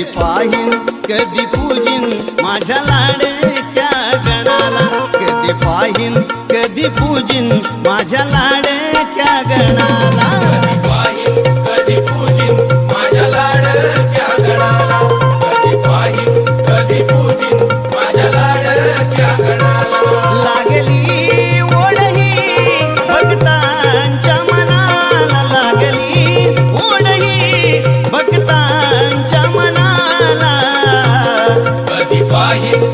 कधी पाहीन कधी पूजिन माझ्या लाडक्या गणाला, कधी पाहीन कधी पूजिन माझ्या लाडक्या गणाला, कधी पाहीन कधी पूजिन माझ्या लाडक्या गणाला, कधी पाहीन कधी पूजिन माझ्या लाडक्या गणाला. लागली ओढही भक्तांच्या मनाला, लागली ओढही भक्तांच्या मनाला, कधी पाहीन